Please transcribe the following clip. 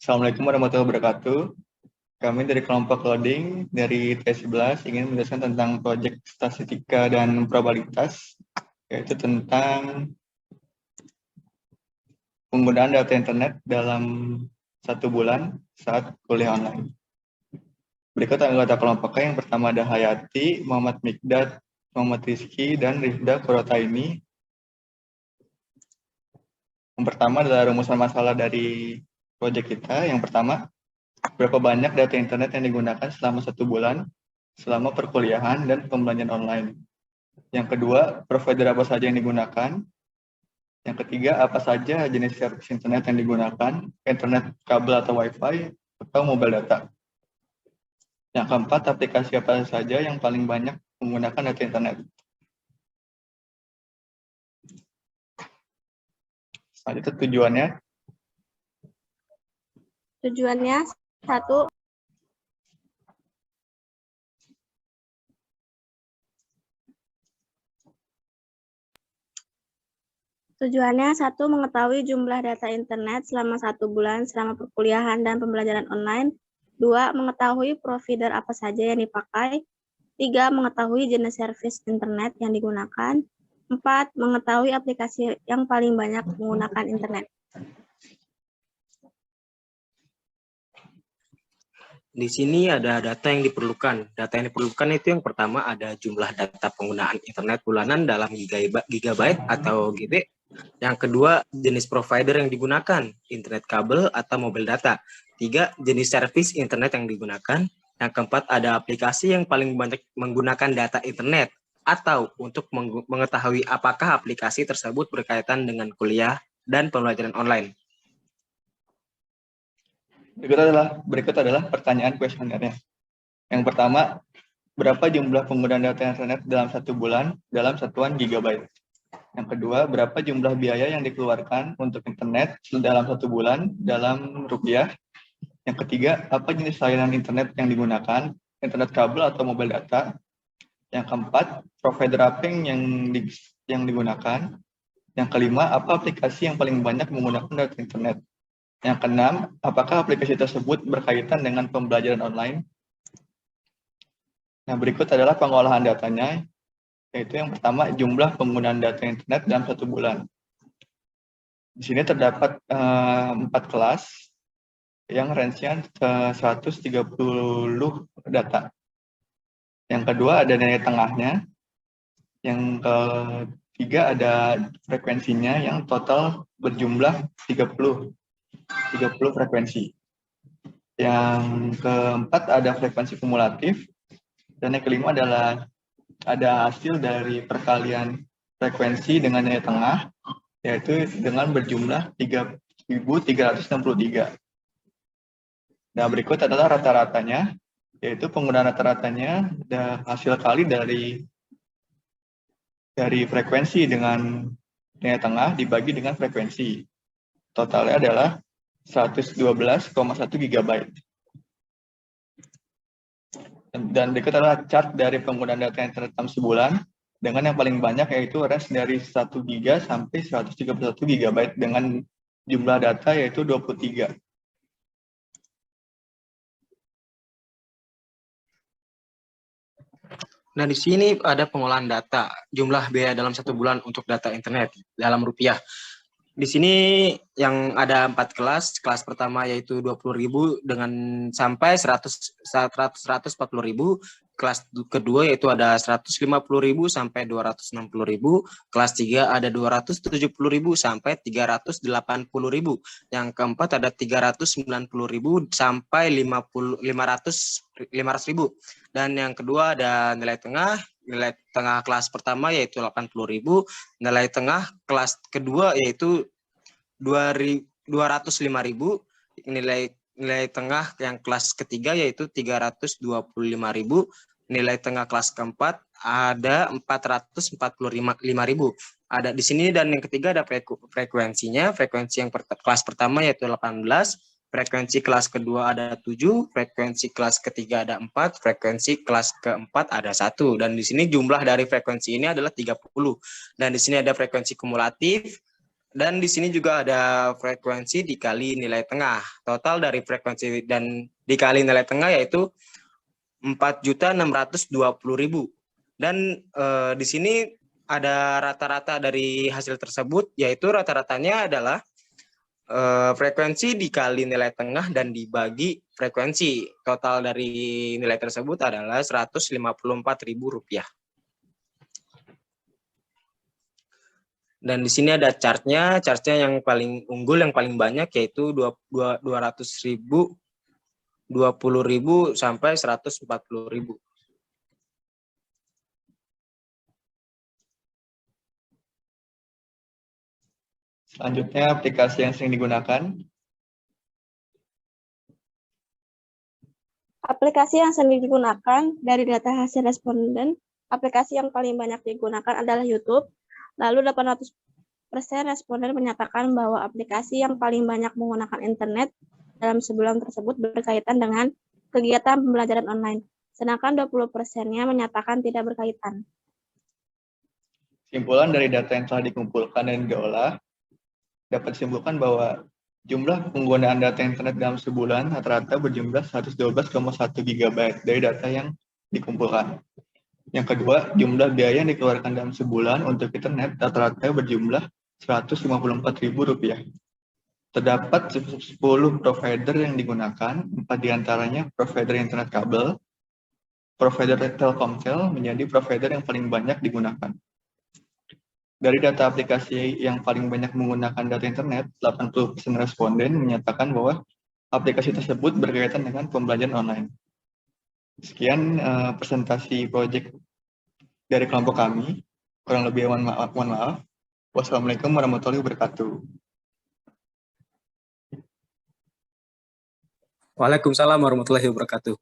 Assalamualaikum warahmatullahi wabarakatuh. Kami dari kelompok coding dari T11 ingin menjelaskan tentang proyek statistika dan probabilitas, yaitu tentang penggunaan data internet dalam 1 bulan saat kuliah online. Berikut anggota kelompoknya. Yang pertama ada Hayati, Muhammad Mikdad, Muhammad Rizky, dan Rifda Kurotaini. Yang pertama adalah rumusan masalah dari proyek kita. Yang pertama, berapa banyak data internet yang digunakan selama 1 bulan selama perkuliahan dan pembelajaran online. Yang kedua, provider apa saja yang digunakan. Yang ketiga, apa saja jenis service internet yang digunakan, internet kabel atau wifi, atau mobile data. Yang keempat, aplikasi apa saja yang paling banyak menggunakan data internet. Selanjutnya tujuannya. Tujuannya 1, mengetahui jumlah data internet selama 1 bulan selama perkuliahan dan pembelajaran online. 2, mengetahui provider apa saja yang dipakai. 3, mengetahui jenis service internet yang digunakan. 4, mengetahui aplikasi yang paling banyak menggunakan internet. Di sini ada data yang diperlukan. Data yang diperlukan itu yang pertama ada jumlah data penggunaan internet bulanan dalam gigabyte atau GB. Yang kedua, jenis provider yang digunakan, internet kabel atau mobile data. 3, jenis service internet yang digunakan. Yang keempat, ada aplikasi yang paling banyak menggunakan data internet. Atau untuk mengetahui apakah aplikasi tersebut berkaitan dengan kuliah dan pembelajaran online. Berikut adalah pertanyaan kuesionernya. Yang pertama, berapa jumlah penggunaan data internet dalam 1 bulan dalam satuan gigabyte? Yang kedua, berapa jumlah biaya yang dikeluarkan untuk internet dalam 1 bulan dalam rupiah? Yang ketiga, apa jenis layanan internet yang digunakan, internet kabel atau mobile data? Yang keempat, provider apa yang digunakan? Yang kelima, apa aplikasi yang paling banyak menggunakan data internet? Yang keenam, apakah aplikasi tersebut berkaitan dengan pembelajaran online? Nah, berikut adalah pengolahan datanya, yaitu yang pertama, jumlah penggunaan data internet dalam 1 bulan. Di sini terdapat 4 kelas yang range-nya 130 data. Yang kedua ada nilai tengahnya. Yang ketiga ada frekuensinya yang total berjumlah 30 frekuensi. Yang keempat ada frekuensi kumulatif. Dan yang kelima adalah ada hasil dari perkalian frekuensi dengan nilai tengah, yaitu dengan berjumlah 3.363. Nah, berikut adalah rata-ratanya, yaitu penggunaan rata-ratanya hasil kali dari frekuensi dengan nilai tengah dibagi dengan frekuensi. Totalnya adalah 112,1 GB. Dan berikut adalah chart dari penggunaan data internet dalam sebulan dengan yang paling banyak yaitu range dari 1 GB sampai 131 GB dengan jumlah data yaitu 23. Nah, di sini ada pengolahan data, jumlah biaya dalam 1 bulan untuk data internet dalam rupiah. Di sini yang ada 4 kelas. Kelas pertama yaitu 20.000 dengan sampai 140.000. Kelas kedua yaitu ada 150.000 sampai 260.000. Kelas 3 ada 270.000 sampai 380.000. Yang keempat ada 390.000 sampai 500.000. Dan yang kedua ada nilai tengah kelas pertama yaitu 80.000, nilai tengah kelas kedua yaitu 205.000, nilai tengah yang kelas ketiga yaitu 325.000, nilai tengah kelas keempat ada 445.000. Ada di sini dan yang ketiga ada frekuensinya. Frekuensi yang kelas pertama yaitu 18. Frekuensi kelas kedua ada 7, frekuensi kelas ketiga ada 4, frekuensi kelas keempat ada 1. Dan di sini jumlah dari frekuensi ini adalah 30. Dan di sini ada frekuensi kumulatif, Dan di sini juga ada frekuensi dikali nilai tengah. Total dari frekuensi dan dikali nilai tengah yaitu 4.620.000. Dan di sini ada rata-rata dari hasil tersebut, yaitu rata-ratanya adalah frekuensi dikali nilai tengah dan dibagi frekuensi. Total dari nilai tersebut adalah Rp154.000. Dan di sini ada chartnya yang paling unggul, yang paling banyak yaitu 200.000, 20.000 sampai 140.000. Selanjutnya aplikasi yang sering digunakan. Aplikasi yang sering digunakan dari data hasil responden, aplikasi yang paling banyak digunakan adalah YouTube. Lalu 800% responden menyatakan bahwa aplikasi yang paling banyak menggunakan internet dalam sebulan tersebut berkaitan dengan kegiatan pembelajaran online. Sedangkan 20%-nya menyatakan tidak berkaitan. Kesimpulan dari data yang telah dikumpulkan dan diolah, dapat disimpulkan bahwa jumlah penggunaan data internet dalam sebulan rata-rata berjumlah 112,1 GB dari data yang dikumpulkan. Yang kedua, jumlah biaya yang dikeluarkan dalam sebulan untuk internet rata-rata berjumlah Rp154.000. Terdapat 10 provider yang digunakan, 4 diantaranya provider internet kabel. Provider Telkomsel menjadi provider yang paling banyak digunakan. Dari data aplikasi yang paling banyak menggunakan data internet, 80% responden menyatakan bahwa aplikasi tersebut berkaitan dengan pembelajaran online. Sekian presentasi proyek dari kelompok kami. Kurang lebih mohon maaf. Wassalamualaikum warahmatullahi wabarakatuh. Waalaikumsalam warahmatullahi wabarakatuh.